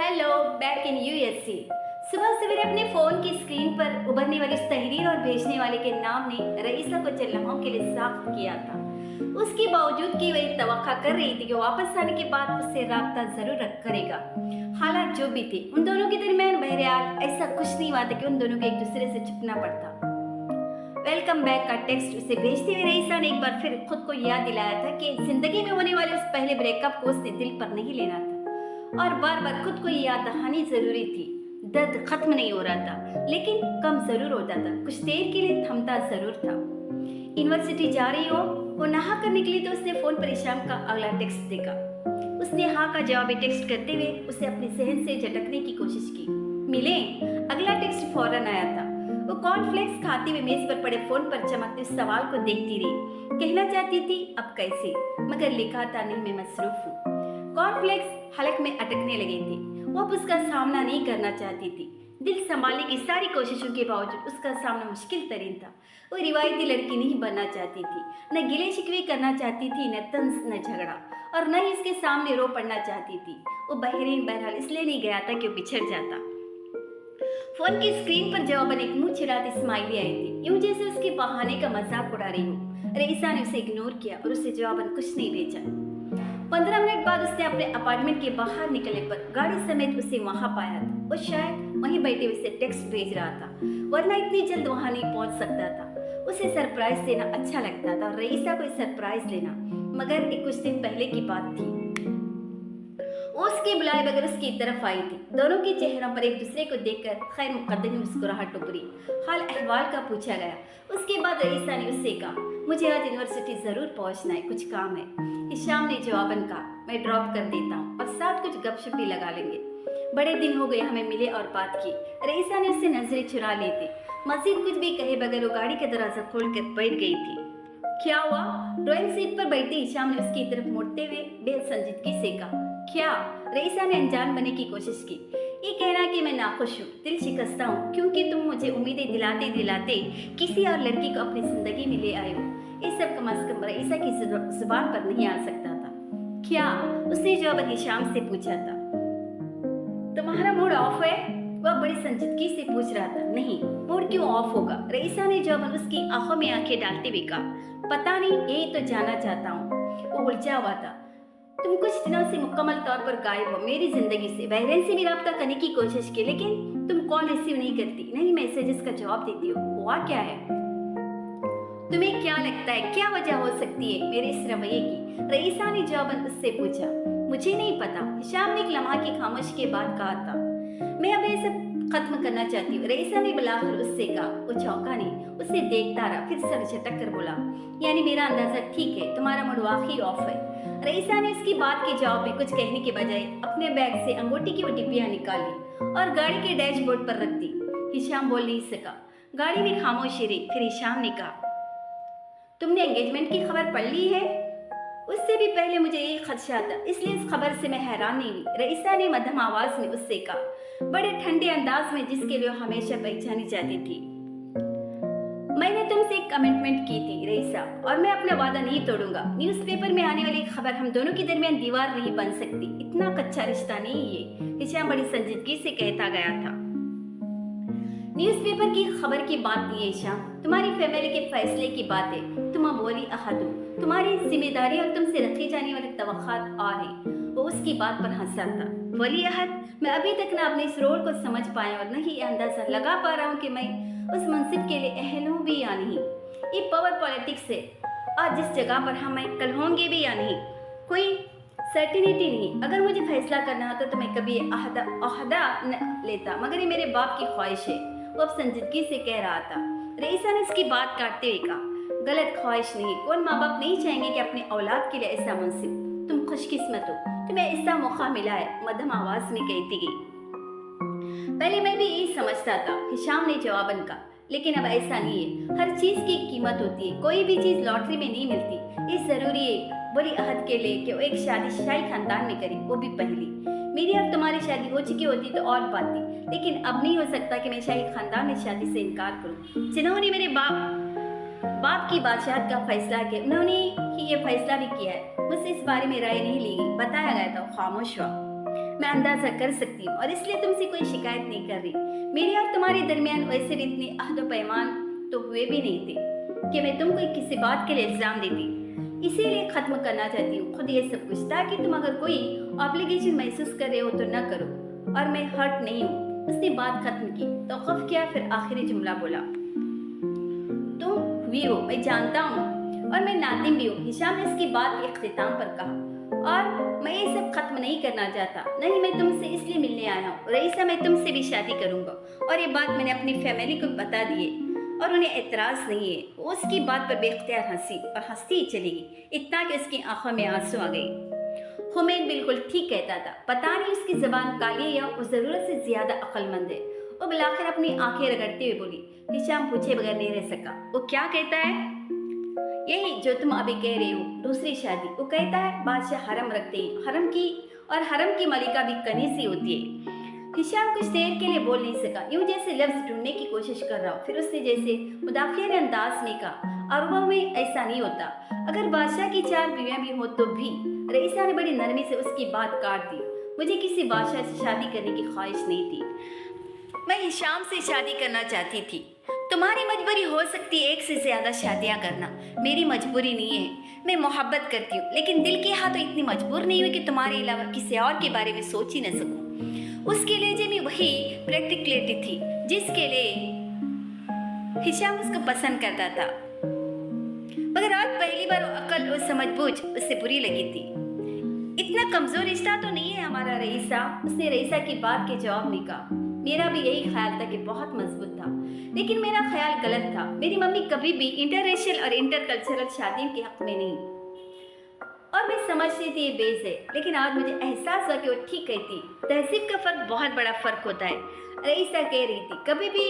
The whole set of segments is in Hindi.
Hello back in USA. सुबह सवेरे अपने फोन की स्क्रीन पर उभरने वाली उस तहरीर और भेजने वाले के नाम ने रईसा को चंद लम्हों के लिए साफ किया था। उसके बावजूद कि वह तवक्का कर रही थी कि वापस आने के बाद उससे राब्ता जरूर करेगा। हालात जो भी थे, उन दोनों के दरमियान बहरहाल ऐसा कुछ नहीं हुआ था कि उन दोनों को एक दूसरे से छुपना पड़ता। वेलकम बैक का टेक्स्ट उसे भेजते हुए रईसा ने एक बार फिर खुद को याद दिलाया था कि जिंदगी में होने वाले उस पहले ब्रेकअप को उसने दिल पर नहीं लेना था और बार बार खुद को याद दहानी जरूरी थी। दर्द खत्म नहीं हो रहा था, लेकिन कम जरूर होता था, कुछ देर के लिए थमता जरूर था। यूनिवर्सिटी जा रही हो, वो नहा कर निकली तो उसने फोन पर इशाम का अगला टेक्स्ट देखा। उसने हाँ का जवाबी टेक्स्ट करते हुए उसे अपने जहन से झटकने की कोशिश की। मिले। अगला टेक्स्ट फौरन आया था। वो कॉर्नफ्लेक्स खाते हुए मेज पर पड़े फोन पर चमकते उस सवाल को देखती रही। कहना चाहती थी अब कैसे, मगर लिखा था नहीं, मैं मसरूफ हूँ। कॉर्नफ्लेक्स हलक में अटकने लगे थे। वो अब उसका सामना नहीं करना चाहती थी। दिल संभालने की सारी कोशिशों के बावजूद उसका सामना मुश्किल तरीन था। वो रिवायती लड़की नहीं बनना चाहती थी, न गिले शिकवे करना चाहती थी, न तंज न झगड़ा, और न ही इसके सामने रो पड़ना चाहती थी। वो बहरहाल इसलिए नहीं गया था कि वो बिछड़ जाता। फोन की स्क्रीन पर जवाबन एक मुंह चिढ़ाती स्माइली आई थी, यूं जैसे उसके बहाने का मजाक उड़ा रही हो। रईसा ने उसे इग्नोर किया और उसे जवाबन कुछ नहीं भेजा। 15 मिनट बाद उसने अपने अपार्टमेंट के बाहर निकलने पर गाड़ी समेत उसे वहां पाया था। वो शायद वहीं बैठे उसे टेक्स्ट भेज रहा था, वरना इतनी जल्द वहां नहीं पहुंच सकता था। उसे सरप्राइज देना अच्छा लगता था और रईसा को सरप्राइज लेना, मगर एक कुछ दिन पहले की बात थी। उसके बुलाए बगैर उसकी तरफ आई थी। दोनों के चेहरों पर एक दूसरे को देखकर खैर मुकद्दम मुस्कुराहट उभरी। हाल अहवाल का पूछा गया। उसके बाद रईसा ने उससे कहा, मुझे आज यूनिवर्सिटी जरूर पहुंचना है, कुछ काम है। हिशाम ने जवाबन कहा, मैं ड्रॉप कर देता हूँ और साथ कुछ गपशप भी लगा लेंगे। बड़े दिन हो गए हमें मिले और बात की। रईसा ने उससे नजरें चुरा ली थी। मजीद कुछ भी कहे बगैर वो गाड़ी का दरवाजा खोलकर बैठ गई थी। क्या हुआ? ड्राइंग सीट पर बैठे हिशाम ने उसकी तरफ मुड़ते हुए बेहद संजीदगी से कहा। क्या? रईसा ने अनजान बनने की कोशिश की। ये कहना कि मैं नाखुश हूँ, दिल शिकस्ता हूँ, क्योंकि तुम मुझे उम्मीदें दिलाते दिलाते किसी और लड़की को अपनी जिंदगी में ले आए हो। ये सब कम अज कम रईसा की जुबान पर नहीं आ सकता था। क्या? उसने जवाब हिशाम से पूछा था। तुम्हारा मूड ऑफ है? वह बड़ी संजीदगी से पूछ रहा था। नहीं, मूड क्यों ऑफ होगा? रईसा ने जवाब उसकी आंखों में आंखें डालते हुए कहा। पता नहीं, यही तो जानना चाहता हूँ। वो उलझा हुआ था। तुम कुछ दिनों से मुकम्मल तौर पर गायब हो मेरी जिंदगी से। बहरीन से भी रब्ता करने की कोशिश की, लेकिन तुम कॉल रिसीव नहीं करती, नहीं मैसेजेस का जवाब देती हो। हुआ क्या है? तुम्हें क्या लगता है क्या वजह हो सकती है मेरे इस रवैये की? रईसा ने जवाबन उससे पूछा। मुझे नहीं पता, हिशाम ने एक लम्हा की खामोशी के बाद कहा था। मैं अब ये सब खत्म करना चाहती हूँ। रईसा ने बुलाकर उससे कहा। वो चौंका नहीं, उसे देखता रहा, फिर सर झटक कर बोला, यानी मेरा अंदाजा ठीक है, तुम्हारा मूड वाकई ऑफ है। रईसा ने उसकी बात के जवाब में कुछ कहने के बजाय अपने बैग से अंगूठी की वो डिब्बियां निकाली और गाड़ी के डैशबोर्ड पर रख दी। हिशाम बोल नहीं सका। गाड़ी में खामोशी रही। फिर हिशाम ने कहा, तुमने एंगेजमेंट की खबर पढ़ ली है? उससे भी पहले मुझे ये खदशा था, इसलिए इस खबर से मैं हैरान नहीं हुई। रईसा ने मध्यम आवाज में उससे कहा, बड़े ठंडे अंदाज में जिसके लिए हमेशा पहचानी जाती थी। मैंने तुमसे एक कमिटमेंट की थी रईसा, और मैं अपना वादा नहीं तोड़ूंगा। न्यूज़पेपर में आने वाली खबर हम दोनों के दरमियान दीवार नहीं बन सकती। इतना कच्चा रिश्ता नहीं ये, हिशाम बड़ी संजीदगी से कहता गया था। न्यूज़पेपर की खबर की बात नहीं है हिशाम, तुम्हारी फैमिली के फैसले की बात है। तुम अब वली अहद हो, तुम्हारी जिम्मेदारी और तुमसे रखी जाने वाली तवक्कात और है। वो उसकी बात पर हंसा था। वली अहद? मैं अभी तक न अपने इस रोल को समझ पाया और न ही अंदाजा लगा पा रहा हूँ कि मैं उस मनसिब के लिए अहल हूँ भी या नहीं। ये पावर पॉलिटिक्स है, आज जिस जगह पर हम कल होंगे भी या नहीं, कोई सर्टिनिटी नहीं। अगर मुझे फैसला करना होता तो मैं कभी अहदा न लेता, मगर ये मेरे बाप की ख्वाहिश है। वो अब संजीदगी से कह रहा था। रईसा ने उसकी बात काटते हुए कहा, गलत ख्वाहिश नहीं। कौन माँ बाप नहीं चाहेंगे कि अपने औलाद के लिए ऐसा मनसिब? तुम खुशकिस्मत हो, तुम्हें ऐसा मौका मिला है, मध्यम आवाज में कहती गई। पहले मैं भी यही समझता था, हिशाम ने जवाबन कहा, लेकिन अब ऐसा नहीं है। हर चीज की एक कीमत होती है, कोई भी चीज लॉटरी में नहीं मिलती। ये जरूरी है बड़ी अहद के लिए कि वो एक शादी शाही खानदान में करे, वो भी पहली। मेरी और तुम्हारी शादी हो चुकी होती तो और बात थी, लेकिन अब नहीं हो सकता कि मैं शाही खानदान में शादी से इनकार करूं। जिन्होंने मेरे बाप की बादशाहत का फैसला किया, उन्होंने ही ये फैसला भी किया है। मुझसे इस बारे में राय नहीं ली गई, बताया गया था, खामोश हुआ। मैं अंदाजा कर सकती हूँ और इसलिए तुमसे कोई शिकायत नहीं कर रही। मेरे और तुम्हारे दरमियान वैसे भी इतने अहद व पैमान तो हुए भी नहीं थे कि मैं तुमको किसी बात के लिए इल्ज़ाम देती। इसीलिए ख़त्म करना चाहती हूँ खुद ये सब कुछ, ताकि तुम अगर कोई ऑब्लिगेशन महसूस कर रहे हो तो न करो, और मैं हर्ट नहीं हूँ। उसने बात खत्म की तो खौफ किया, फिर आखिरी जुमला बोला, तुम हुई हो मैं जानता हूँ, और मैं नादिम भी हूँ। हिशाम ने इसकी बात इख्तिताम पर कहा, और मैं ये सब खत्म नहीं करना चाहता। नहीं, मैं तुमसे इसलिए मिलने आया हूँ रईसा, मैं तुमसे भी शादी करूँगा, और ये बात मैंने अपनी फैमिली को बता दी है और उन्हें एतराज़ नहीं है। वो उसकी बात पर बेख्तियार हंसी और हंसती ही चली गई, इतना कि उसकी आंखों में आंसू आ गई। हुमैद बिल्कुल ठीक कहता था, पता नहीं उसकी ज़बान काली है या वो ज़रूरत से ज़्यादा अक्लमंद है। वो बिलाखिर अपनी आंखें रगड़ते हुए बोली। हिशाम पूछे बगैर नहीं रह सका। वो क्या कहता है? यही जो तुम अभी कह रही हो, दूसरी शादी। वो कहता है बादशाह हरम रखते हैं, हरम की मलिका भी कनीसी होती है। हिशाम कुछ देर के लिए बोल नहीं सका, यूं जैसे लफ्ज ढूंढने की कोशिश कर रहा हो। फिर उसने जैसे मुदाफियाने अंदाज में कहा, अरबों में ऐसा नहीं होता। अगर बादशाह की 4 बीवियां भी हो तो भी। रईसा ने बड़ी नरमी से उसकी बात काट दी। मुझे किसी बादशाह से शादी करने की ख्वाहिश नहीं थी, मैं हिशाम से शादी करना चाहती थी। तुम्हारी मजबूरी हो सकती है एक से ज्यादा शादियां करना, मेरी मजबूरी नहीं है। मैं मोहब्बत करती हूँ, लेकिन दिल की हाथ तो इतनी मजबूर नहीं हुई कि तुम्हारे अलावा किसी और के बारे में सोच ही न सकूं। उसके लिए जो मैं वही प्रैक्टिकलिटी थी जिसके लिए हिशाम उसको पसंद करता था, मगर आज पहली बार वो अकल और समझबूझ उससे बुरी लगी थी। इतना कमजोर रिश्ता तो नहीं है हमारा रईसा, उसने रईसा की बात के जवाब में कहा। मेरा भी यही ख्याल था कि बहुत मजबूत था, लेकिन मेरा ख्याल गलत था। मेरी मम्मी कभी भी इंटररेशियल और इंटरकल्चरल शादियों के हक में नहीं, और मैं समझती थी ये बेस है, लेकिन आज मुझे एहसास हुआ कि वो ठीक कहती। तहजीब का फर्क बहुत बड़ा फर्क होता है, रईसा कह रही थी। कभी भी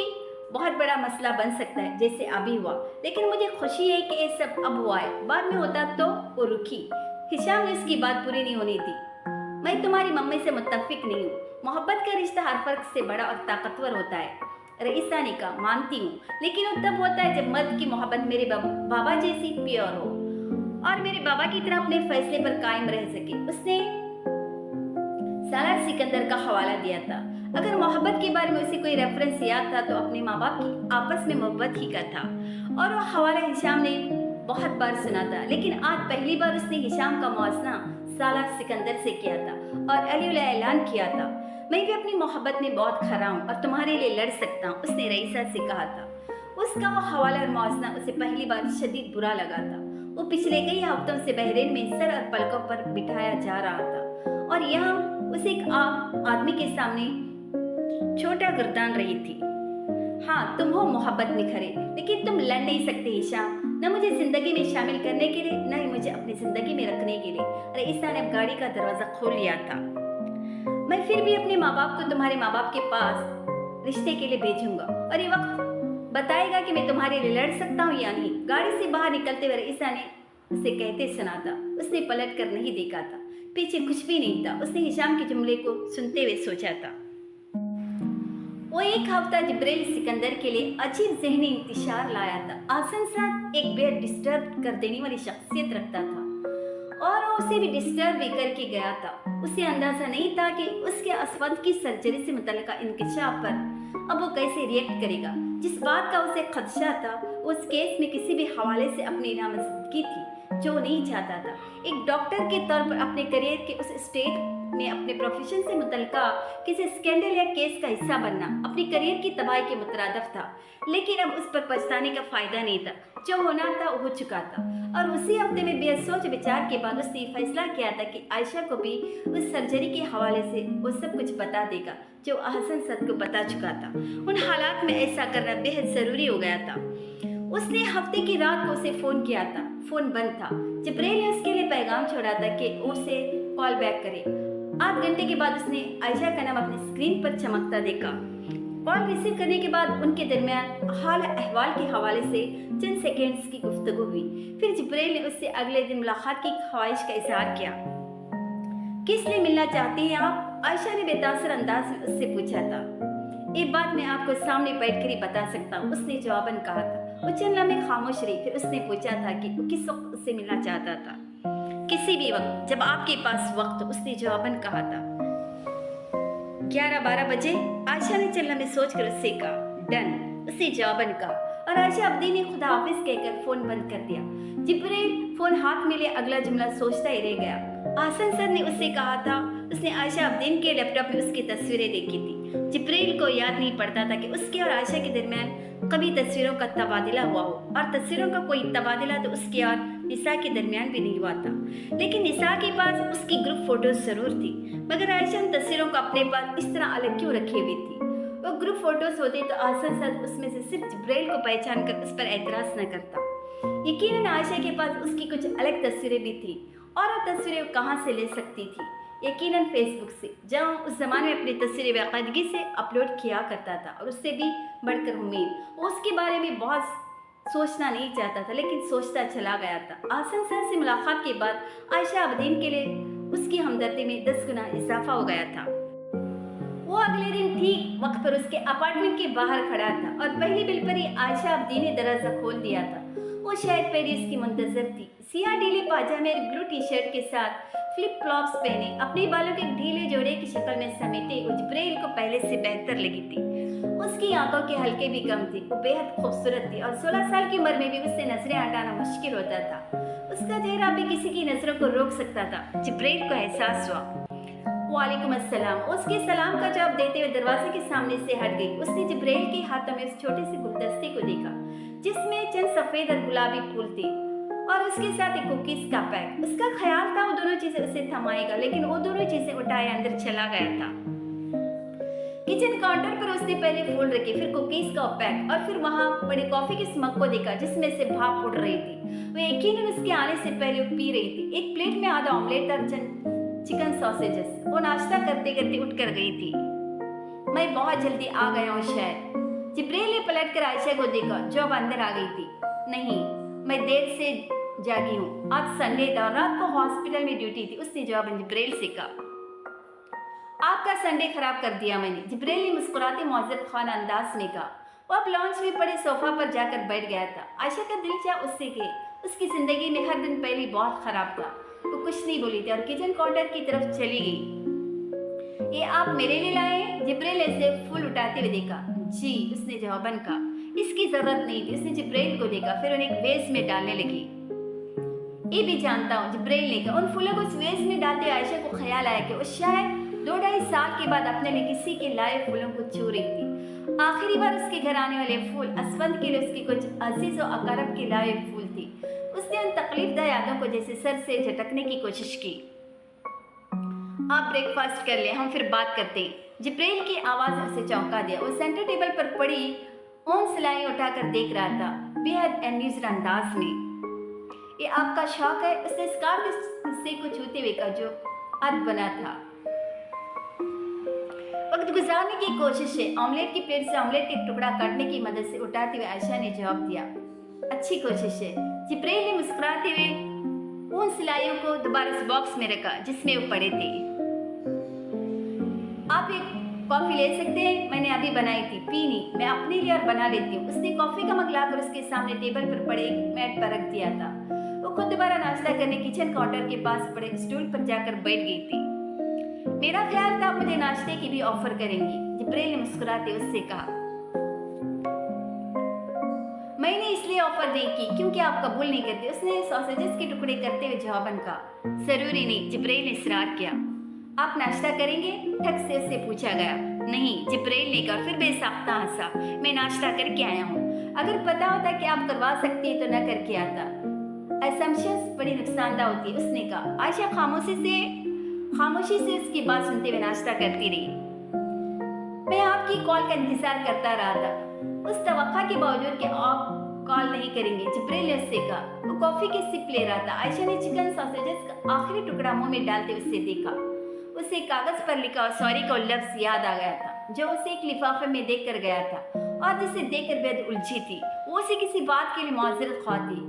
बहुत बड़ा मसला बन सकता है जैसे अभी हुआ, लेकिन मुझे खुशी है कि ये सब अब हुआ है, बाद में होता तो वो रुकी। हिशाम ने उसकी बात पूरी नहीं होनी दी। मैं तुम्हारी मम्मी से मुत्तफिक नहीं हूँ, मोहब्बत का रिश्ता हर फर्क से बड़ा और ताकतवर होता है। रईसा ने कहा, मानती हूँ, लेकिन वो तब होता है जब मर्द की मोहब्बत मेरे बाबा जैसी प्योर हो और मेरे बाबा की तरह अपने फैसले पर कायम रह सके। उसने सालार सिकंदर का हवाला दिया था। अगर मोहब्बत के बारे में उसे कोई रेफरेंस याद था तो अपने माँ बाप की आपस में मोहब्बत ही का था, और वह हवाला हिशाम ने बहुत बार सुना था। लेकिन आज पहली बार उसने हिशाम का मुआवजा सालार सिकंदर से किया था और अली ऐलान किया था, मैं भी अपनी मोहब्बत में बहुत खरा हूँ और तुम्हारे लिए लड़ सकता हूँ, उसने रईसा से कहा था। उसका वो हवाला और मुआवजा उसे पहली बार शदीद बुरा लगा था। वो पिछले कई हफ्तों से बहरीन में सर और पलकों पर बिठाया जा रहा था, और यहाँ उसे एक आदमी के सामने छोटा गर्दान रही थी। हाँ, तुम हो मोहब्बत निखरे, लेकिन तुम लड़ नहीं सकते हिशाम, न मुझे जिंदगी में शामिल करने के लिए, न ही मुझे अपनी जिंदगी में रखने के लिए। रईसा ने अब गाड़ी का दरवाजा खोल लिया था। मैं फिर भी अपने माँ बाप को तुम्हारे माँ बाप के पास रिश्ते के लिए भेजूंगा, और ये वक्त बताएगा कि मैं तुम्हारे लिए लड़ सकता हूँ या नहीं। गाड़ी से बाहर निकलते हुए रईसा ने उसे कहते सुना था। उसने पलट कर नहीं देखा था, पीछे कुछ भी नहीं था। उसने हिशाम के जुमले को सुनते हुए सोचा था। वो एक हफ्ता जिब्रील सिकंदर के लिए अजीब ज़हनी इंतशार लाया था। आसन साथ एक बेहद डिस्टर्ब कर देने वाली शख्सियत रखता था, और वो उसे भी डिस्टर्ब भी करके गया था। उसे अंदाजा नहीं था कि उसके अस्वद की सर्जरी से मुतल्लिका इंकशाफ पर अब वो कैसे रिएक्ट करेगा। जिस बात का उसे खदशा था, उस केस में किसी भी हवाले से अपनी नामजदगी थी जो नहीं चाहता था। एक डॉक्टर के तौर पर अपने करियर के उस स्टेज में अपने प्रोफेशन से मुतल्लिका किसी स्कैंडल या केस का हिस्सा बनना अपनी करियर की तबाही के मुतरादिफ था, लेकिन अब उस पर पछताने का फायदा नहीं था। जो होना था हो चुका था, और उसी हफ्ते में बेहद सोच विचार के बाद उसने फैसला किया था कि आयशा को भी उस सर्जरी के हवाले से वो सब कुछ बता देगा जो अहसन सद को बता चुका था। उन हालात में ऐसा करना बेहद ज़रूरी हो गया था। उसने हफ्ते की रात को उसे फ़ोन किया था। फ़ोन बंद था। जिब्रील ने उसके लिए पैगाम छोड़ा था कि उसे कॉल बैक करे। 8 घंटे के बाद उसने आयशा का नाम अपनी स्क्रीन पर चमकता देखा। कॉल रिसीव करने के बाद उनके दरमियान हाल अहवाल के हवाले से चंद सेकेंड्स की गुफ्तगू हुई। फिर जिब्रील ने उससे अगले दिन मुलाकात की ख्वाहिश का इजहार किया। किस लिए मिलना चाहती हैं आप? आयशा ने बेतासर अंदाज में उससे पूछा था। एक बात मैं आपको सामने बैठकर ही बता सकता हूँ, उसने जवाबन कहा था। वो चंद लम्हे खामोश रही, फिर उसने पूछा था कि वो किस वक्त उससे मिलना चाहता था। किसी भी वक्त, जब आपके पास वक्त, उसने जवाबन कहा था। 11-12 बजे आयशा ने चल में सोचकर उससे कहा, डन। उसने जवाबन कहा और आयशा अब्दी ने खुदा हाफिज कहकर फोन बंद कर दिया। जिब्राइल फोन हाथ में ले अगला जुमला सोचता ही रह गया। आसन सर ने उससे कहा था, उसने आयशा अब्दीन के लैपटॉप में उसकी तस्वीरें देखी थी। जिब्राइल को याद नहीं पड़ता था कि उसके और आयशा के दरमियान कभी तस्वीरों का तबादला हुआ हो, और तस्वीरों का कोई तबादला तो उसके और निसा के दरमियान भी नहीं हुआ था। लेकिन निसा के पास उसकी ग्रुप फोटोज जरूर थी, मगर आयशा उन तस्वीरों को अपने पास इस तरह अलग क्यों रखी हुई थी? वो ग्रुप फोटोज होती तो आसन सर उसमें से सिर्फ जिब्राइल को पहचान कर उस पर एतराज न करता। यकीनन आयशा के पास उसकी कुछ अलग तस्वीरें भी थी, और वो तस्वीरें कहाँ से ले सकती थी? यकीनन फेसबुक से, जहाँ उस जमाने में अपनी तस्वीरें बाकायदगी से अपलोड किया करता था। और उससे भी बढ़कर उम्मीद, वो उसके बारे में बहुत सोचना नहीं चाहता था, लेकिन सोचता चला गया था। आसन सर से मुलाकात के बाद आयशा अब्दीन के लिए उसकी हमदर्दी में 10 गुना इजाफा हो गया था। वो अगले दिन ठीक वक्त पर उसके अपार्टमेंट के बाहर खड़ा था, और पहली बिल पर ही आयशा अब्दीन ने दरवाजा खोल दिया था। वो शायद पेरिस की मुंतजर थी। सियाह ढीले पाजामे और ब्लू टी शर्ट के साथ फ्लिप फ्लॉप्स पहने, अपने बालों के ढीले जोड़े की शक्ल में समेटे, वो जिब्राइल को पहले से बेहतर लगी थी। उसकी आंखों के हल्के भी कम थे, वो बेहद खूबसूरत थी, और 16 साल की उम्र में भी उससे नजरें हटाना मुश्किल होता था। उसका चेहरा भी किसी की नजरों को रोक सकता था। जिब्राइल को एहसास हुआ। वालेकुम अस्सलाम। उसके सलाम का जवाब देते हुए दरवाजे के सामने से हट गई। उसने जिब्राइल के हाथों में उस छोटे से गुलदस्ते को देखा, जिसमें चंद सफेद और गुलाबी फूल थे, और उसके साथ एक कुकीज का पैक। उसका ख्याल था वो दोनों चीजें उसे थमाएगा, लेकिन वो दोनों चीजें उठाए अंदर चला गया था। किचन काउंटर पर उसने पहले फूल रखे, फिर कुकीज का पैक, और फिर वहां पड़े कॉफी के स्मग को देखा, जिसमें से भाप उड़ रही थी। वो यकीनन उसके आने से पहले वो पी रही थी। एक प्लेट में आधा ऑमलेट और चिकन सॉसेजेस। वो नाश्ता करते करते उठ कर गई थी। मैं बहुत जल्दी आ गया हूँ शायद। जिब्राइल ने पलट कर आयशा को देखा, जो अब अंदर आ गई थी। नहीं, मैं देर से जागी हूँ, आज संडे था, रात को हॉस्पिटल में ड्यूटी थी। उसने जवाब जिब्राइल से कहा। आपका संडे खराब कर दिया मैंने, जिब्राइल ने मुस्कुराते मुअज्जब खाना अंदाज में कहा। वो अब लॉन्च में पड़े सोफा पर जाकर बैठ गया था। आयशा का दिल चाह उससे कि उसकी जिंदगी में हर दिन पहले बहुत खराब था। वो कुछ नहीं बोली थी और किचन काउंटर की तरफ चली गई। ये आप मेरे लिए लाए हैं? जिब्राइल ऐसे फूल उठाते हुए देखा। जी, उसने जवाबन कहा। इसकी जरूरत नहीं थी। उसने जिब्राइल को देखा, फिर उन्हें एक वेस में डालने लगी। ये भी जानता हूँ, जिब्राइल ने कहा। उन फूलों को उस वेस में डालते हुए आयशा को ख्याल आया कि वो शायद 2-2.5 साल के बाद अपने लिए किसी के लाए फूलों को छू रही थी। आखिरी बार उसके घर आने वाले फूल असवंत के लिए उसके कुछ अजीज और अकरब के लाए फूल थी। उसने उन तकलीफदा यादों को जैसे सर से झटकने की कोशिश की। आप ब्रेकफास्ट कर ले, हम फिर बात करते हैं। जिब्राइल की आवाज उसे चौंका दिया। वो सेंटर टेबल पर पड़ी ऊन सिलाई उठाकर देख रहा था, बेहद एम्यूज्ड अंदाज में। ये आपका शौक है? उसने स्कार्फ के हिस्से को छूते हुए कहा, जो अर्ध बना था। वक्त गुजारने की कोशिश है। ऑमलेट की प्लेट से ऑमलेट के टुकड़ा काटने की मदद से उठाते हुए आयशा ने जवाब दिया। अच्छी कोशिश है। जिब्राइल ने मुस्कुराते हुए उन सिलाइयों को दोबारा उस बॉक्स में रखा जिसमें वो पड़े थे। आप एक कॉफी ले सकते हैं? मैंने अभी बनाई थी। पी नहीं, मैं अपने लिए और बना लेती हूँ। उसने कॉफी का मग लाकर उसके सामने टेबल पर पड़े मैट पर रख दिया था। वो खुद दोबारा नाश्ता करने किचन काउंटर के पास पड़े स्टूल पर जाकर बैठ गई थी। मेरा ख्याल था आप मुझे नाश्ते की भी ऑफर करेंगी, जिब्राइल ने मुस्कुराते उससे कहा। मैंने इसलिए ऑफर नहीं की क्योंकि आप कबूल नहीं करते, उसने सॉसेजेस के टुकड़े करते हुए जवाबन कहा। जरूरी नहीं, जिब्राइल ने इसरार किया। आप नाश्ता करेंगे? ठग से उससे पूछा गया। नहीं, जिब्राइल ने कहा, फिर बेसाख्ता हंसा। मैं नाश्ता करके आया हूँ। अगर पता होता कि आप करवा सकती है तो न करके आता। असम्पशंस बड़ी नुकसानदा होती है, उसने कहा। आयशा खामोशी से उसकी बात सुनते हुए नाश्ता करती रही। मैं आपकी कॉल का इंतजार करता रहा था, उस तवक्का के बावजूद कि आप कॉल नहीं करेंगे, जिब्राइल ने उससे कहा। वो कॉफी की सिप ले रहा था। आयशा ने चिकन सॉसेजेस का आखिरी टुकड़ा मुंह में डालते उससे देखा। उसे कागज पर लिखा और सॉरी का लफ्ज याद आ गया था, जो उसे एक लिफाफे में देख कर गया था और जिसे देखकर बेहद उलझी थी। वो उसे किसी बात के लिए मुआज़रत ख्वाह थी,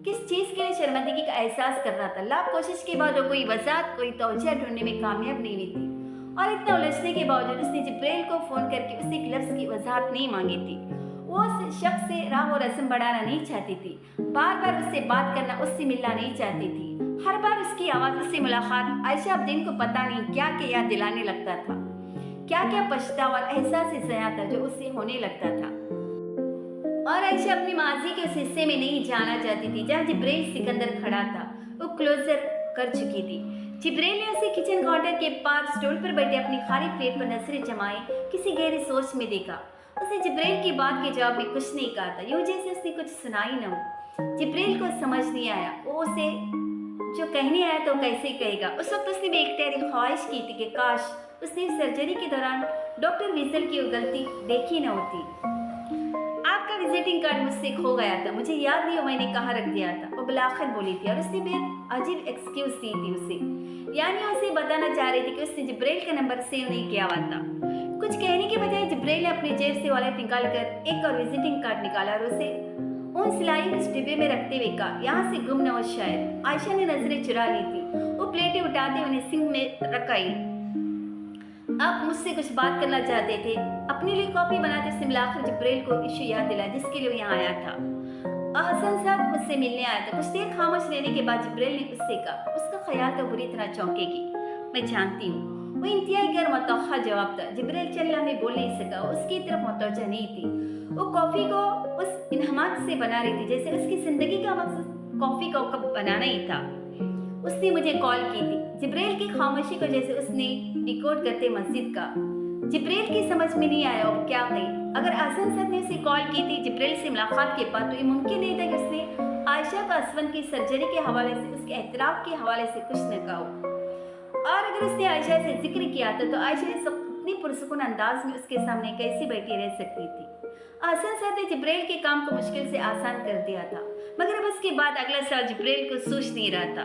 किस चीज़ के लिए शर्मिंदगी का एहसास कर रहा था। लाख कोशिश के बाद वो कोई वजाहत, कोई तौजिया ढूंढने में कामयाब नहीं हुई थी, और इतना उलझने के बावजूद उसने जिब्राइल को फ़ोन करके उससे एक लफ्ज़ की वजाहत नहीं मांगी थी। वो उस शख्स से राह और रस्म बढ़ाना नहीं चाहती थी, बार बार उससे बात करना, उससे मिलना नहीं चाहती थी। हर बार उसकी आवाज़, उससे मुलाकात आयशा अब्दीन को पता नहीं क्या याद दिलाने लगता था। क्या क्या पछतावा और एहसास ज़या था जो उससे होने लगता था। और आयशा अपनी माजी के उस हिस्से में नहीं जाना चाहती थी जहाँ जिब्रेल सिकंदर खड़ा था। वो क्लोजर कर चुकी थी। जिब्रेल ने उसे किचन काउंटर के पार स्टूल पर बैठे अपनी खाली प्लेट पर नजरें जमाई किसी गहरी सोच में देखा। उसने जिब्रेल की बात के जवाब में कुछ नहीं कहा था, यूं जैसे उसने कुछ सुनाई न हो। जिब्रेल को समझ नहीं आया वो उसे जो कहने आया तो कैसे कहेगा। उस वक्त उसने भी एक तहरी ख्वाहिश की थी कि काश उसने सर्जरी के दौरान डॉक्टर विजल की वो गलती देखी न होती। आपका विजिटिंग कार्ड मुझसे खो गया था, मुझे याद नहीं हो मैंने कहाँ रख दिया था, वो बिलाखिर बोली थी। और उसने बेहद अजीब एक्सक्यूज दी थी उसे, यानी उसे बताना चाह रही थी कि उसने जिब्रेल का नंबर सेव नहीं किया हुआ था। कुछ कहने के बजाय जिब्रेल ने अपनी जेब से वॉलेट निकाल कर एक और विजिटिंग कार्ड निकाला और उसे उन सिलाई उस डिब्बे में रखते हुए कहा, यहाँ से गुम न हो शायद। आयशा ने नजरें चुरा ली थी। वो प्लेटें उठाते उन्हें सिंक में रखाई। आप मुझसे कुछ बात करना चाहते थे। अपने लिए कॉफी बनाते उसने मिलाकर जिब्रेल को इशू याद दिला जिसके लिए वो यहाँ आया था। हसन साहब मुझसे मिलने आया था। कुछ देर खामोश रहने के बाद जिब्रेल ने उससे कहा, उसका ख्याल तो बुरी तरह चौंकेगी, मैं जानती हूँ। वो इंतहाई गैर मुतवक्का जवाब था। जिब्रेल चल्ला में बोल नहीं सका, उसकी तरफ मुतवज्जह नहीं थी। वो कॉफी को उस इन्हमाक से बना रही थी जैसे उसकी जिंदगी का मकसद कॉफी का कप बनाना ही था। उसने मुझे कॉल की थी। जिब्रेल की खामोशी को जैसे उसने डिकोड करते मस्जिद का। जिब्रेल की समझ में नहीं आया वो क्या कही। अगर हसन सर ने उसे कॉल की थी जिब्रेल से मुलाकात के बाद तो ये मुमकिन नहीं था कि उसने आयशा का असवन की सर्जरी के हवाले से उसके एतराफ़ के हवाले से कुछ न कहा। और अगर उसने आयशा से जिक्र किया था तो आयशा अपनी पुरसुकून अंदाज में उसके सामने कैसी बैठी रह सकती थी। हसन सर ने जिब्रेल के काम को मुश्किल से आसान कर दिया था, मगर अब उसके बाद अगला साल जिब्रेल को सोच नहीं रहा था।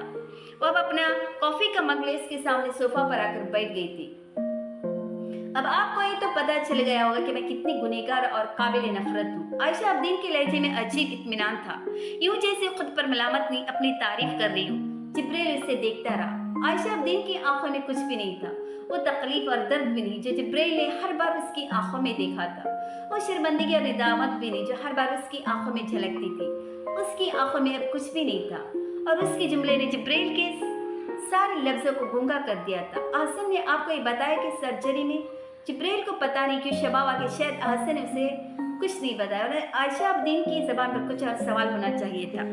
वो अब अपना कॉफी का मग ले उसके सामने सोफा पर आकर बैठ गई थी। अब आपको ये तो पता चल गया होगा कि मैं कितनी गुनहगार और काबिल नफरत हूँ। आयशा अब्दीन के लहजे में अजीब इत्मीनान था, यूं जैसे खुद पर मलामत नहीं अपनी तारीफ कर रही हूँ। जिब्रेल इसे देखता रहा। आयशा अब्दीन की आंखों में कुछ भी नहीं था, वो तकलीफ और दर्द भी नहीं जो जिब्रेल ने हर बार उसकी आंखों में देखा था। वो शर्मिंदगी और निदामत भी नहीं जो हर बार उसकी आंखों में झलकती थी। उसकी आंखों में अब कुछ भी नहीं था और उसके जुमले ने जिब्रेल के सारे लफ्जों को गूंगा कर दिया था। हसन ने आपको ये बताया कि सर्जरी में जिब्रेल को पता नहीं क्यों शबाब आके शायद हसन ने उसे कुछ नहीं बताया और आयशा अब्दीन की जबान पर कुछ और सवाल होना चाहिए था।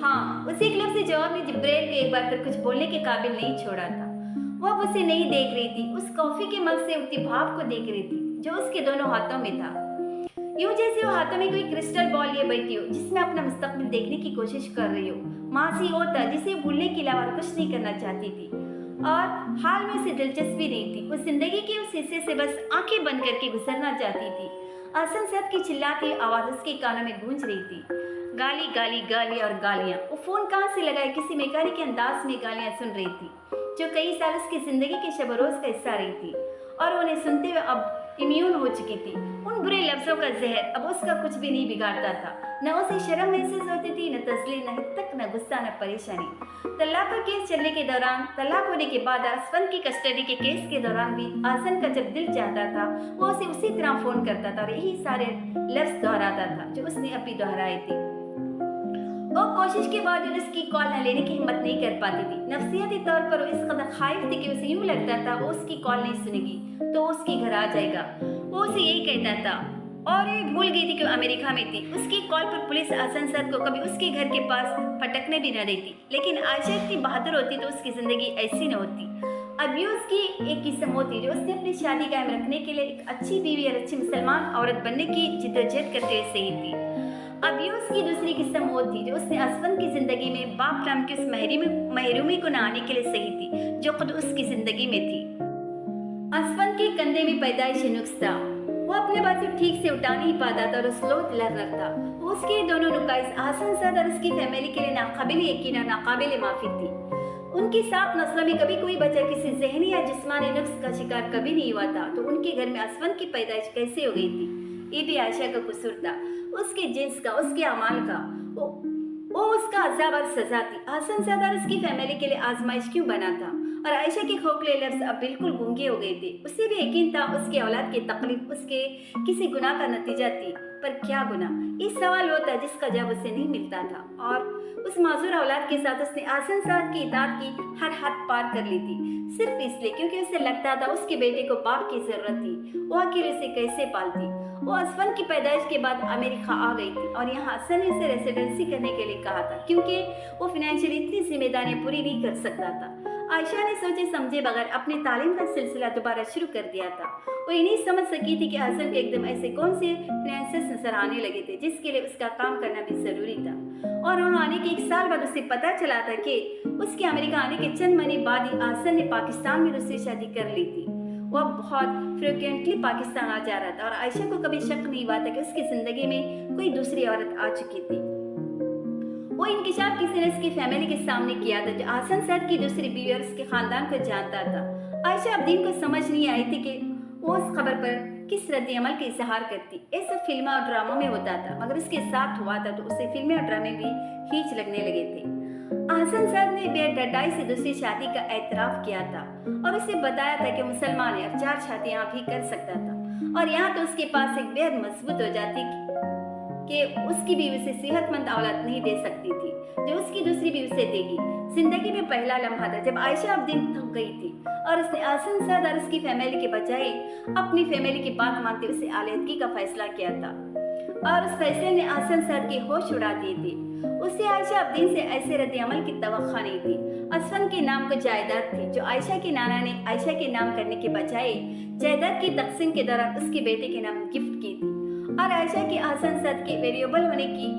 हाँ, उसे एक लफ्ज़ जवाब में जिब्रेल को एक बार फिर कुछ बोलने के काबिल नहीं छोड़ा था। वो अब उसे नहीं देख रही थी, उस कॉफी के मग से उठती भाप को देख रही थी जो उसके दोनों हाथों में था। यूं जैसे वो हाथों में कोई क्रिस्टल बॉल लिए बैठी हो जिसमें अपना मुस्तकबिल देखने की कोशिश कर रही हो। मासी वो था जिसे भूलने के अलावा कुछ नहीं करना चाहती थी और हाल में उसे दिलचस्पी नहीं थी। वो जिंदगी के उस हिस्से से बस आंखें बंद करके गुजरना चाहती थी। हसन सर की चिल्लाती आवाज़ उसके कानों में गूंज रही थी। गाली गाली गाली और गालियाँ। वो फ़ोन कहाँ से लगाए किसी मैकेनिक के अंदाज में गालियाँ सुन रही थी जो कई साल उसकी ज़िंदगी के शब रोज़ का हिस्सा रही थी और उन्हें सुनते हुए अब इम्यून हो चुकी थी। उन बुरे लफ्ज़ों का जहर अब उसका कुछ भी नहीं बिगाड़ता था। न उसे शर्म महसूस होती थी, न तस्लीम, न हितक, न गुस्सा, न परेशानी। तलाक का केस चलने के दौरान, तलाक होने के बाद असफन की कस्टडी के केस के दौरान भी हसन का जब दिल चाहता था वो उसे उसी तरह फ़ोन करता था और यही सारे लफ्ज़ दोहराता था जो उसने अभी दोहराए थे। वो कोशिश के बावजूद उसकी कॉल न लेने की हिम्मत नहीं कर पाती थी। नफ्सियाती तौर पर वो इस कदर खाइफ थी कि उसे यूं लगता था वो उसकी कॉल नहीं सुनेगी तो उसके घर आ जाएगा। वो उसे यही कहता था और ये भूल गई थी कि अमेरिका में थी। उसकी कॉल पर पुलिस हसन सर को कभी उसके घर के पास फटकने भी न देती, लेकिन आयशा इतनी बहादुर होती तो उसकी ज़िंदगी ऐसी न होती। अब ये उसकी एक किस्म होती जो उसने अपनी शादी कायम रखने के लिए एक अच्छी बीवी और अच्छी मुसलमान औरत बनने की जिद्दोजहद करते हुए सही थी। अब ये उसकी दूसरी किस्म वो थी जो उसने असफन की ज़िंदगी में बाप नाम की उस महरूमी को न आने के लिए सही थी जो खुद उसकी ज़िंदगी में थी। असफन के कंधे में पैदाइशी नुक्स था, वो अपने बाजू ठीक से उठा नहीं पाता था और स्लो लर्नर था। वो उसके दोनों नुकाइस हसन सर और उसकी फैमिली के लिए नाकाबिल यकीन और नाकाबिल माफी थी। उनकी 7 नस्लों में कभी कोई बच्चा किसी जहनी या जिस्मानी नुक्स का शिकार कभी नहीं हुआ था, तो उनके घर में असफन की पैदाइश कैसे हो गई थी? ये भी आयशा का कसूर था, उसके जिन्स का, उसके अमाल का। वो उसका अज़ाब और सजा थी। हसन सर उसकी फैमिली के लिए आजमाइश क्यों बना था? और आयशा के खोखले लफ्ज़ अब बिल्कुल गूंगे हो गए थे। उसे भी यकीन था उसके औलाद की तकलीफ उसके किसी गुनाह का नतीजा थी, पर क्या गुनाह? ये सवाल वो था जिसका जवाब उसे नहीं मिलता था, और उस मासूर औलाद के साथ उसने आसन साहब की इताअत की हर हद पार कर ली थी, सिर्फ इसलिए क्योंकि उसे लगता था उसके बेटे को बाप की जरूरत थी। वो आखिर उसे कैसे पालती? वो असफन की पैदाइश के बाद अमेरिका आ गई थी और यहाँ हसन ने उसे रेसिडेंसी करने के लिए कहा था, क्योंकि वो फाइनेंशियली इतनी जिम्मेदारियां पूरी नहीं कर सकता था। आयशा ने सोचे समझे बगैर अपने तालीम का सिलसिला दोबारा शुरू कर दिया था। वो ये नहीं समझ सकी थी कि हसन के एकदम ऐसे कौन से फाइनेंसेस नजर आने लगे थे जिसके लिए उसका काम करना भी जरूरी था। और वहाँ आने के 1 साल बाद उसे पता चला था कि उसके अमेरिका आने के चंद महीने बाद ही हसन ने पाकिस्तान में उससे शादी कर ली थी। वह बहुत फ्रिक्वेंटली पाकिस्तान आ जा रहा था और आयशा को कभी शक नहीं हुआ था कि उसकी जिंदगी में कोई दूसरी औरत आ चुकी थी। वो इंकिशाफ किसी ने उसकी फैमिली के सामने किया था जो हसन सैद की दूसरी बीवी और उसके खानदान को जानता था। आयशा अब्दीन को समझ नहीं आई थी कि वो उस खबर पर किस रद्द-ए-अमल का इजहार करती। ऐसा फिल्म और ड्रामों में होता था, मगर उसके साथ हुआ था तो उसे फिल्में और ड्रामे भी खींच लगने लगे थे। हसन सैद ने बेडटाई से दूसरी शादी का एतराफ किया था और उसे बताया था कि मुसलमान है और 4 शादियां भी कर सकता था, और यहाँ तो उसके पास एक बेहद मजबूत हो जाती कि उसकी बीवी उसे सेहतमंद औलाद नहीं दे सकती थी जो उसकी दूसरी बीवी से देगी। जिंदगी में पहला लम्हा था जब आयशा अब्दीन थक गई थी और उसने हसन सैद और उसकी फैमिली के बजाय अपनी फैमिली की बात मानते उसे आलियदगी का फैसला किया था, और उस फैसले ने हसन सैद के होश उड़ा दिए थे। उसे आयशा अब्दीन से ऐसे रद्द-ए-अमल की तवक्का नहीं थी। असफन के नाम को जायदाद थी जो आयशा के नाना ने आयशा के नाम करने के बजाय जायदाद की तकसीम के दौरान उसके बेटे के नाम गिफ्ट की थी, और आयशा के हसन सैद के वेरिएबल होने की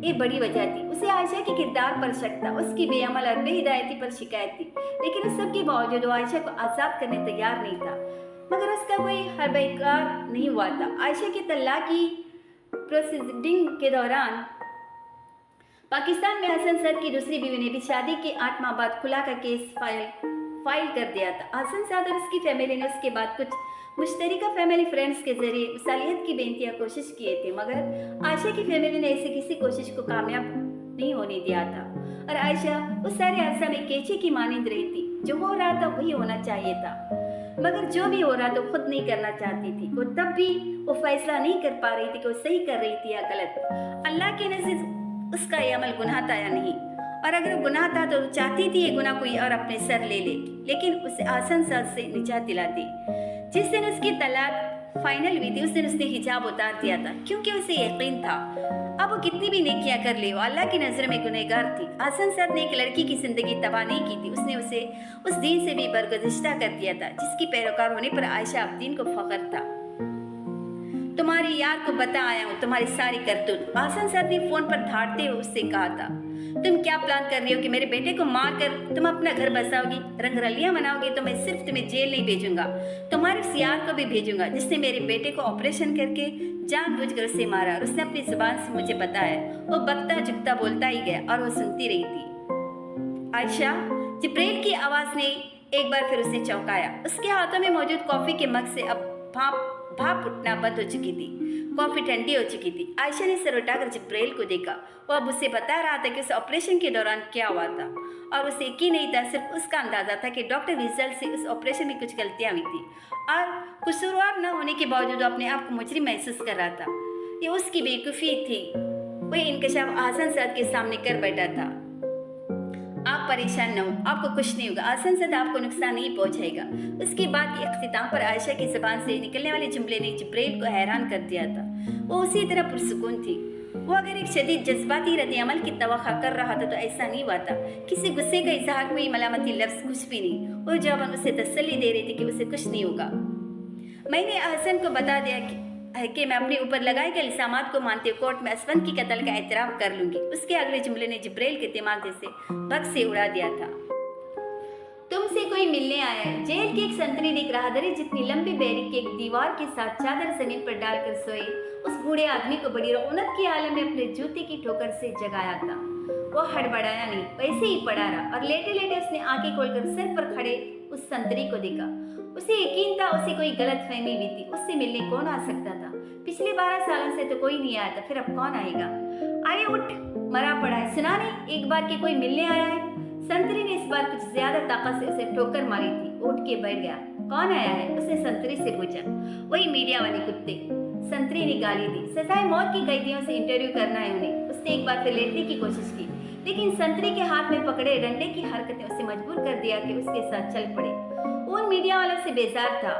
ये बड़ी वजह थी। उसे आयशा के किरदार पर शक था, उसकी बेअमल और बेहिदायती पर शिकायत थी, लेकिन उस सब के बावजूद वो आयशा को आजाद करने तैयार नहीं था, मगर उसका कोई हरबैकार नहीं हुआ था। आयशा के तलाक की प्रोसीडिंग के दौरान पाकिस्तान में हसन सैद की दूसरी बीवी ने भी शादी के 8 माह बाद खुला का केस फाइल कर दिया था। हसन सैद और उसकी फैमिली ने उसके बाद कुछ मुश्तरका फैमिली फ्रेंड्स के जरिए वसालियत की बेनतियाँ कोशिश किए थे, मगर आयशा की फैमिली ने ऐसे किसी कोशिश को कामयाब नहीं होने दिया था, और आयशा उस सारे अरसा में केचे की मानिंद रही थी। जो हो रहा था वही होना चाहिए था, मगर जो भी हो रहा था खुद नहीं करना चाहती थी। वो तब भी वो फैसला नहीं कर पा रही थी कि वो सही कर रही थी या गलत। अल्लाह के नज़र उसका ये अमल गुनाह था या नहीं, और अगर वो गुनाह था तो चाहती थी ये गुनाह कोई और अपने सर ले ले, लेकिन उसे हसन सैद से निजात दिलाती। जिस दिन उसकी तलाक फाइनल हुई थी उस दिन उसने हिजाब उतार दिया था, क्योंकि उसे यकीन था अब वो कितनी भी नेकियां कर ले वो अल्लाह की नज़र में गुनहगार थी। हसन सैद ने एक लड़की की जिंदगी तबाह नहीं की थी, उसने उसे उस दीन से भी बरगुज़िश्ता कर दिया था जिसकी पैरोकार होने पर आयशा अब्दीन को फख्र था। तुम्हारी यार को बता आया हूँ तुम्हारी सारी करतूत, हसन सैद ने फोन पर धाड़ते हुए उससे कहा था। तुम क्या प्लान कर रही हो कि मेरे बेटे को मार कर तुम अपना घर बसाओगी, रंगरलियां मनाओगी? तो मैं सिर्फ तुम्हें जेल नहीं भेजूंगा, तुम्हारे उस यार को भी भेजूंगा जिसने मेरे बेटे को ऑपरेशन करके जानबूझकर उसे मारा, और उसने अपनी जुबान से मुझे बताया। वो बकता झुकता बोलता ही गया और वो सुनती रही थी। आयशा, जिब्राइल की आवाज ने एक बार फिर उसे चौंकाया। उसके हाथों में मौजूद कॉफी के मग से अब भाप उठना बंद हो चुकी थी, कॉफी ठंडी हो चुकी थी। आयशा ने सर उठाकर जिब्राइल को देखा। वो अब उसे बता रहा था कि उस ऑपरेशन के दौरान क्या हुआ था, और उसे यकीन नहीं था, सिर्फ उसका अंदाजा था कि डॉक्टर विजल से उस ऑपरेशन में कुछ गलतियां हुई थी, और कसूरवार न होने के बावजूद अपने आप को मुजरिम महसूस कर रहा था। ये उसकी बेवकूफ़ी थी। वह इंकशाफ हसन सैद के सामने कर बैठा था। आप परेशान न हो, आपको कुछ नहीं होगा, हसन सैद आपको नुकसान नहीं पहुंचाएगा। उसकी बात के इख्तिताम पर आयशा की ज़बान से निकलने वाले जुमले ने जिब्राइल को हैरान कर दिया था। वो उसी तरह पुरसुकून थी। वो अगर एक शदीद जज्बाती रद्द-ए-अमल की तवक्का कर रहा था तो ऐसा नहीं हुआ था। किसी गुस्से का इजहार, कोई मलामती लफ्ज़, कुछ भी नहीं। वो जवान उसे तसल्ली दे रही थी कि उसे कुछ नहीं होगा। मैंने हसन को बता दिया कि मैं अपने ऊपर लगाए गए इल्जामात को मानते हुए कोर्ट में असफन की कत्ल का एतराफ़ कर लूंगी। उसके अगले जुमले ने जिब्राइल के दिमाग से बग से उड़ा दिया था। तुमसे कोई मिलने आया है। जेल की एक संतरी दिख राहदरी जितनी लंबी बैरिक की एक दीवार के साथ चादर जमीन पर डालकर सोए उस बूढ़े आदमी को बड़ी रौनक के आलम में अपने जूते की ठोकर से जगाया था। वो हड़बड़ाया नहीं, वैसे ही पड़ा रहा, और लेटे लेटे उसने आंखें खोलकर सिर पर खड़े उस संतरी को देखा। उसे यकीन था उसे कोई गलत फहमी हुई थी। उससे मिलने कौन आ सकता था? पिछले 12 सालों से तो कोई नहीं आया था, फिर अब कौन आएगा? आए उठ, मरा पड़ा है, सुना नहीं एक बार के कोई मिलने आया है? संतरी ने इस बार कुछ ज्यादा ताकत से उसे ठोकर मारी थी। उठ के बैठ गया। कौन आया है? उसने संतरी से पूछा। वही मीडिया वाले कुत्ते। संतरी ने गाली दी। सजाए मौत की कैदियों से इंटरव्यू करना है उन्हें। उसने एक बार फिर लेटने की कोशिश की, लेकिन संतरी के हाथ में पकड़े डंडे की हरकतें उसे मजबूर कर दिया कि उसके साथ चल पड़े। वो उन मीडिया वालों से बेजार था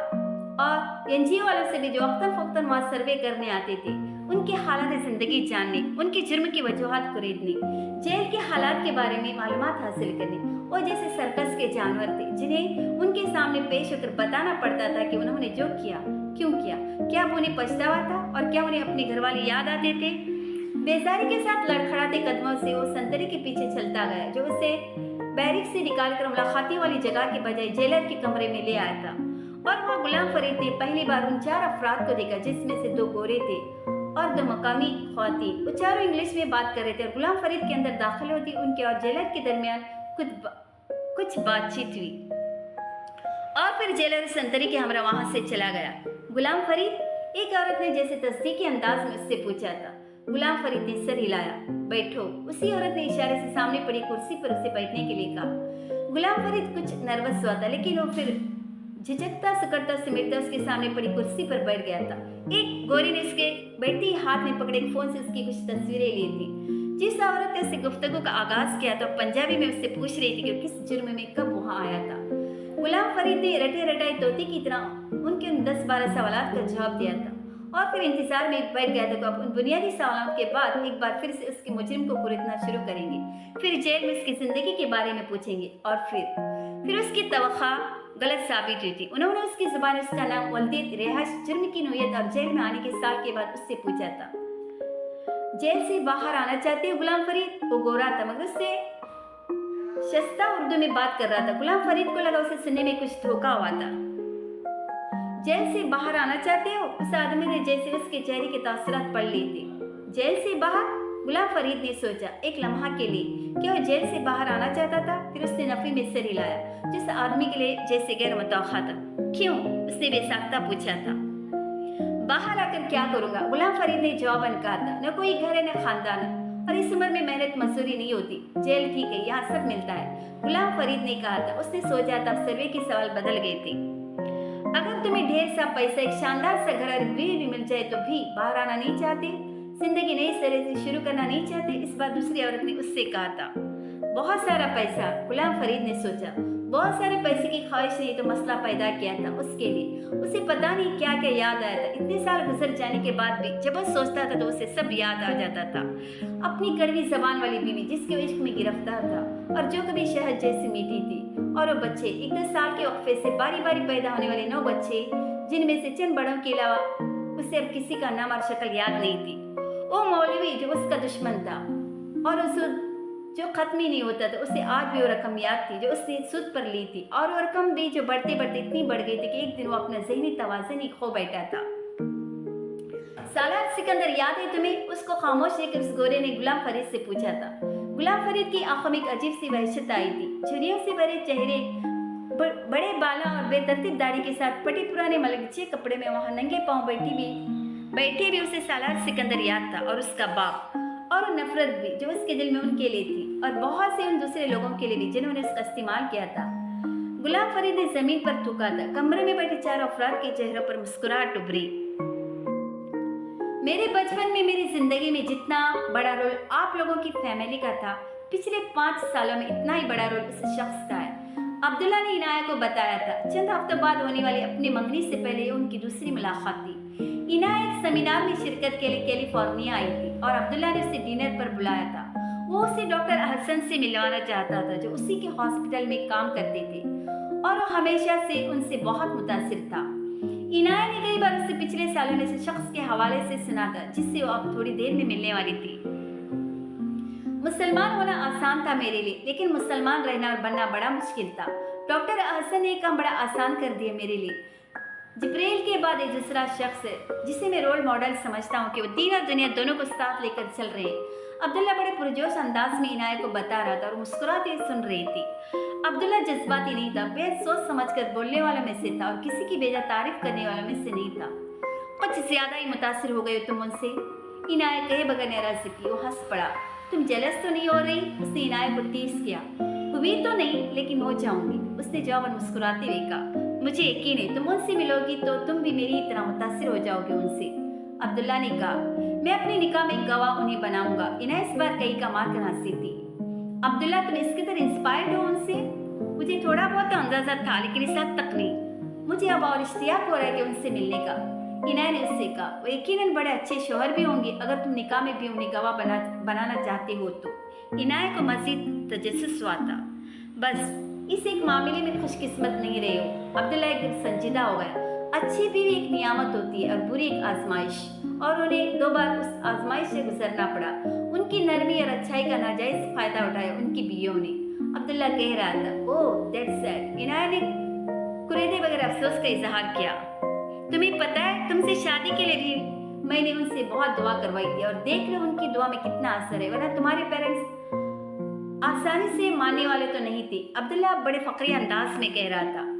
और एनजीओ वालों से भी, जो वक्तन फक्तन वहां सर्वे करने आते थे, उनके हालात जिंदगी जानने, उनके जुर्म की वजूहात खरीदने, जेल के हालात के बारे में मालूमात हासिल करने। वो जैसे सर्कस के जानवर थे जिन्हें उनके सामने पेश होकर बताना पड़ता था कि उन्होंने जो किया क्यों किया, क्या वो उन्हें पछतावा था और क्या उन्हें अपने घर वाले याद आते थे। बेजारी के साथ लड़खड़ाते कदमों से वो संतरी के पीछे चलता गया, जो उसे बैरिक से निकालकर मुलाकाती वाली जगह के बजाय जेलर के कमरे में ले आया था। और वह गुलाम फरीद ने पहली बार उन 4 अफराद को देखा, जिसमें से 2 गोरे थे और 2 मकामी ख्वातीन। वो चारों इंग्लिश में बात कर रहे थे और गुलाम फरीद के अंदर दाखिल होती उनके और जेलर के दरमियान कुछ बातचीत हुई और फिर जेलर संतरी के हमरा वहां से चला गया। गुलाम फरीद, एक औरत ने जैसे तस्दीकी अंदाज में उससे पूछा था। गुलाम फरीद ने सर हिलाया। बैठो। उसी औरत ने इशारे से सामने पड़ी कुर्सी पर उसे बैठने के लिए कहा। गुलाम फरीद कुछ नर्वस हुआ था, लेकिन वो फिर झिझकता सिकड़ता सिमटता उसके सामने पड़ी कुर्सी पर बैठ गया था। एक गोरी ने उसके बैठती हाथ में पकड़े फोन से उसकी कुछ तस्वीरें ली थी। जिस औरत ने उससे गुफ्तगू का आगाज किया तो पंजाबी में उससे पूछ रही थी कि किस जुर्म में कब वहां आया था। गुलाम फरीद ने रटे रटाए तोते की तरह उनके उन 10-12 सवालों का जवाब दिया था और फिर इंतजार में बैठ गया था कि अब उन बुनियादी सवालों के बाद एक बार फिर से उसके मुजरिम को कुरेदना शुरू करेंगे, फिर जेल में उसकी जिंदगी के बारे में पूछेंगे और फिर उसकी तवक्का गलत साबित हुई थी। उन्होंने उसकी जुबान उसका नाम, वल्दियत, रिहाइश, जुर्म की नोयत और जेल में आने के साल के बाद उससे पूछा था। जेल से बाहर आना चाहते हो गुलाम फरीद? वो गोरा था मगर उससे शस्ता उर्दू में बात कर रहा था। गुलाम फरीद को लगा उसे सुनने में कुछ धोखा हुआ था। जेल से बाहर आना चाहते हो? उस आदमी ने जैसे उसके चेहरे के तासुरात पढ़ लिए थे। जेल से बाहर? गुलाम फरीद ने सोचा एक लम्हा के लिए कि वो जेल से बाहर आना चाहता था। फिर उसने नफी में सिर हिलाया, जिस आदमी के लिए जैसे गैर मुतवक्का था। क्यों? उसने बेसाख्ता पूछा था। बाहर आकर क्या करूंगा? गुलाम फरीद ने जवाबन कहा था। न कोई घर है न खानदान, और इस उम्र में मेहनत मजदूरी नहीं होती। जेल ठीक है, यहाँ सब मिलता है, गुलाम फरीद ने कहा था। उसने सोचा था सर्वे के सवाल बदल गए थे। अगर तुम्हें ढेर सा पैसा, एक शानदार सा घर और बीवी भी मिल जाए तो भी बाहर आना नहीं चाहते? जिंदगी नई सिरे से शुरू करना नहीं चाहते? इस बार दूसरी औरत ने उससे कहा था। बहुत सारा पैसा? गुलाम फरीद ने सोचा। बहुत सारे पैसे की ख्वाहिश ने तो मसला पैदा किया था उसके लिए। उसे पता नहीं क्या क्या याद आया था। इतने साल गुजर जाने के बाद भी जब वो सोचता था तो उसे सब याद आ जाता था। अपनी कड़वी जबान वाली बीवी जिसके इश्क में गिरफ्तार था और जो कभी शहद जैसी मीठी थी, और वो बच्चे, 1-10 साल के वक्फे से बारी बारी पैदा होने वाले 9 बच्चे, जिनमें से चंद बड़ों के अलावा उसे अब किसी का नाम और शक्ल याद नहीं थी। वो मौलवी जो उसका दुश्मन था और उस जो खत्म ही नहीं होता था, उसे आज भी वो रकम याद थी जो उसने सूद पर ली थी, और वो रकम भी जो बढ़ते बढ़ते इतनी बढ़ गई थी कि एक दिन वो अपना ज़हनी तवाज़ुन ही खो बैठा था। सालार सिकंदर याद है तुम्हें? उसको खामोश लेकर उस गोरे ने गुलाम फरीद से पूछा था। गुलाम फरीद की आंखों में एक अजीब सी वहशत आई थी। झुर्रियों से भरे चेहरे, बड़े बालों और बेतरतीब दाढ़ी के साथ फटे पुराने मलगचे कपड़े में वहां नंगे पांव बैठे भी उसे सालार सिकंदर याद था, और उसका बाप, और नफरत भी जो उसके दिल में उनके लिए थी, और बहुत से उन दूसरे लोगों के लिए भी जिन्होंने उसका इस्तेमाल किया था। गुलाम फरीद ने जमीन पर थूका था। कमरे में बैठे 4 अफराद के चेहरों पर मुस्कुराहट उभरी। मेरे बचपन में मेरी जिंदगी में जितना बड़ा रोल आप लोगों की फैमिली का था, पिछले 5 सालों में इतना ही बड़ा रोल उस शख्स का है। अब्दुल्ला ने इनाया को बताया था। चंद हफ्तों बाद होने वाली अपनी मंगनी से पहले उनकी दूसरी मुलाकात थी। इनाया एक सेमिनार में शिरकत के लिए कैलिफोर्निया आई थी और अब्दुल्ला ने उसे डिनर पर बुलाया था। वो उसे डॉक्टर अहसन से मिलवाना चाहता था जो उसी के हॉस्पिटल में काम करते थे, और वो हमेशा से उनसे बहुत मुतासिर था। इनाया ने कई बार उससे पिछले सालों में इस शख्स के हवाले से सुना था जिससे वो अब थोड़ी देर में मिलने वाली थी। मुसलमान होना आसान था मेरे लिए, लेकिन मुसलमान रहना और बनना बड़ा मुश्किल था। डॉक्टर अहसन ने काम बड़ा आसान कर दिया मेरे लिए। जिब्रील के बाद एक दूसरा शख्स है जिसे मैं रोल मॉडल समझता हूँ कि वो दीन और दुनिया दोनों को साथ लेकर चल रहे हैं। अब्दुल्ला बड़े पुरजोश अंदाज में इनाया को बता रहा था और मुस्कुराते सुन रही थी। अब्दुल्ला जज्बाती नहीं था, बेहद सोच समझकर बोलने वालों में से था और किसी की बेजा तारीफ करने वालों में से नहीं था। कुछ ज्यादा ही मुतासिर हो गए तुम उनसे, इनाया कहे बगैर नाराज की। वो हंस पड़ा। तुम जेलस तो नहीं हो रही? उसने इनाया को टीस किया। हुई तो नहीं, लेकिन हो जाऊंगी, उसने जवाब मुस्कुराते हुए कहा। मुझे यकीन है तुम उनसे मिलोगी तो तुम भी मेरी तरह मुतासिर हो जाओगे उनसे। अब्दुल्ला ने कहा, मैं अपने निकाह में गवाह उन्हें बनाऊंगा। इनाया इस बार कई कमाल कर हंसी थी। अब्दुल्ला, तुम इसके तरह इंस्पायर्ड हो उनसे? मुझे थोड़ा बहुत अंदाजा था, लेकिन इस हद तक नहीं। मुझे अब और इश्तियाक हो रहा है कि उनसे मिलने का। इनाया ने उससे कहा, वो यकीनन बड़े अच्छे शौहर भी होंगे अगर तुम निकाह में भी उन्हें गवाह बनाना चाहते हो तो। इनाया को मजीद तजस्सुस हुआ था। बस इस एक मामले में खुशकिस्मत नहीं रहे हो। अब्दुल्ला एकदम संजीदा हो गया। अच्छी बीवी एक नियामत होती है और बुरी एक आजमाइश, और उन्हें 2 बार उस आजमाइश से गुजरना पड़ा। उनकी नरमी और अच्छाई का नाजायज फायदा उठाया उनकी बीवियों ने। अब्दुल्ला कह रहा था, ओह दैट्स सैड। इनाया ने कुरेदे बगैर अफसोस का इजहार किया। तुम्हें पता है, तुमसे शादी के लिए भी मैंने उनसे बहुत दुआ करवाई थी, और देख लो उनकी दुआ में कितना असर है, वरना तुम्हारे पेरेंट्स आसानी से मानने वाले तो नहीं थे। अब्दुल्ला बड़े फकरी अंदाज में कह रहा था,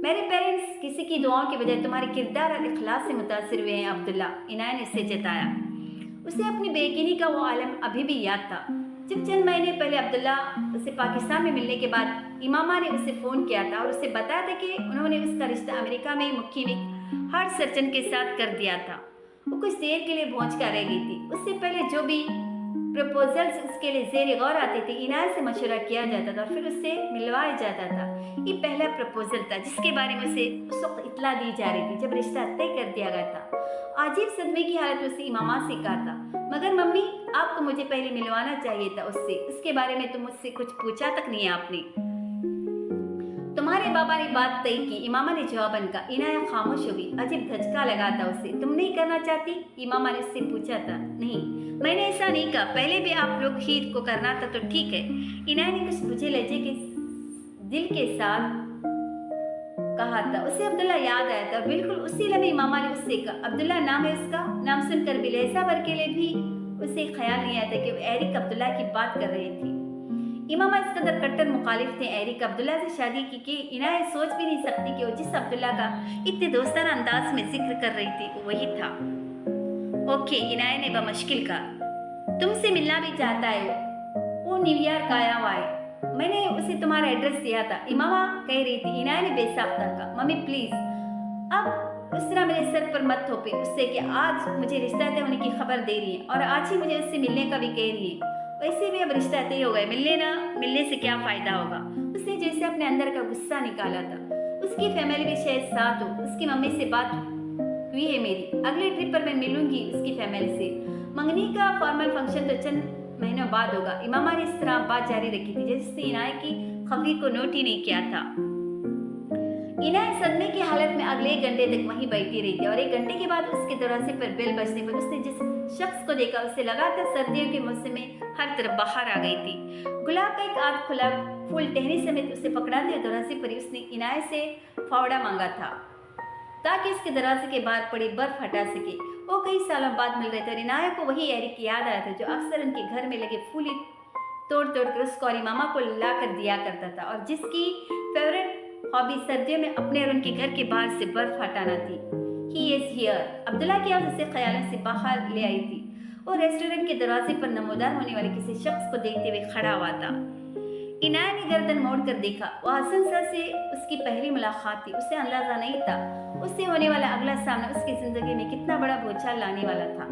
मेरे पेरेंट्स किसी की दुआओं के बजाय तुम्हारे किरदार और इखलास से मुतासिर हुए हैं अब्दुल्ला। इनाया ने इससे जताया। उसे अपनी बेयकीनी का वो आलम अभी भी याद था जब चंद महीने पहले अब्दुल्ला उसे पाकिस्तान में मिलने के बाद इमामा ने उसे फ़ोन किया था और उसे बताया था कि उन्होंने उसका रिश्ता अमेरिका में मुकीम एक हार्ट सर्जन के साथ कर दिया था। वो कुछ देर के लिए भौंच कर रह गई थी। उससे पहले जो भी प्रपोजल्स उसके लिए जेर गौर आते थे, इनाया से मशवरा किया जाता था और फिर उससे मिलवाया जाता था। ये पहला प्रपोजल था जिसके बारे में उसे उस वक्त इत्तला दी जा रही थी जब रिश्ता तय कर दिया गया था। अजीब सदमे की हालत में उसे इमामा से कहा था, मगर मम्मी आपको मुझे पहले मिलवाना चाहिए था उससे, इसके बारे में तो मुझसे कुछ पूछा तक नहीं आपने। तुम्हारे बाबा ने बात तय की, इमामा ने जवाबन कहा। इनाया खामोश हो गई। अजीब धचका लगा था उसे। तुम नहीं करना चाहती? इमामा ने उससे पूछा था। नहीं, मैंने ऐसा नहीं कहा, पहले भी आप लोग खीर को करना था तो ठीक है। इनाया ने कुछ बुझे लहजे के दिल के साथ कहा था। उसे अब्दुल्ला याद आया था। बिल्कुल उसी लम्हे इमामा ने उससे कहा, अब्दुल्ला नाम है उसका। नाम सुनकर भी लहजा भर के लिए भी उसे ख्याल नहीं आया था कि वो एरिक अब्दुल्ला की बात कर रही थी। इमामा इस कदर कट्टर मुखालिफ थे एरिक अब्दुल्ला से शादी की कि इनाया सोच भी नहीं सकती कि वो जिस अब्दुल्ला का इतने दोस्ताना अंदाज में जिक्र कर रही थी वो वही था। ओके, इनाया ने बमुश्किल कहा, तुमसे मिलना भी चाहता है वो न्यूयॉर्क आया हुआ है। मैंने उसे तुम्हारा एड्रेस दिया था, इमामा कह रही थी। इनाया ने बेसाख्ता कहा, मम्मी प्लीज अब उस तरह मेरे सर पर मत थोपे उससे कि आज मुझे रिश्ता तय होने की खबर दे रही है और आज ही मुझे उससे मिलने का भी कह रही है। वैसे भी अब रिश्ता तय हो गए, मिलने से क्या फायदा होगा। उसने जैसे अपने अंदर का गुस्सा निकाला था। उसकी फैमिली भी शायद साथ हो। उसकी मम्मी से बात हुई है मेरी, अगले ट्रिप पर मैं मिलूंगी उसकी फैमिली से। मंगनी का फॉर्मल फंक्शन तो चंद महीनों बाद होगा। इमामा ने इस तरह बात जारी रखी थी जैसे इनाया की खबरी को नोट ही नहीं किया था। इनाया सदमे की हालत में अगले 1 घंटे तक वहीं बैठी रही थी और 1 घंटे के बाद उसके दरवाजे पर बेल बजने पर उसने जिस शख्स को देखा उसे लगा था सर्दियों के मौसम में हर तरफ बाहर आ गई थी। गुलाब का एक आध खुला फूल टहनी समेत उसे पकड़ा दिया। दरवाजे पर उसने इनाया से फावड़ा मांगा था ताकि उसके दरवाजे के बाहर पड़ी बर्फ हटा सके। वो कई सालों बाद मिल रहे थे और इनाया को वही एरिक याद आया था जो अक्सर उनके घर में लगे फूल तोड़ कर उसको और इमामा को ला कर दिया करता था और जिसकी फेवरेट हॉबी सर्दियों में अपने और उनके घर के बाहर से बर्फ हटाना थी। He is here. अब्दुल्ला की आवाज़ उसे ख्यालों से बाहर ले आई थी। वो रेस्टोरेंट के दरवाजे पर नमोदार होने वाले किसी शख्स को देखते हुए खड़ा हुआ था। इनाया ने गर्दन मोड़ कर देखा। वह हसन सा से उसकी पहली मुलाकात थी। उसे अंदाजा नहीं था उससे होने वाला अगला सामना उसकी जिंदगी में कितना बड़ा भूचाल लाने वाला था।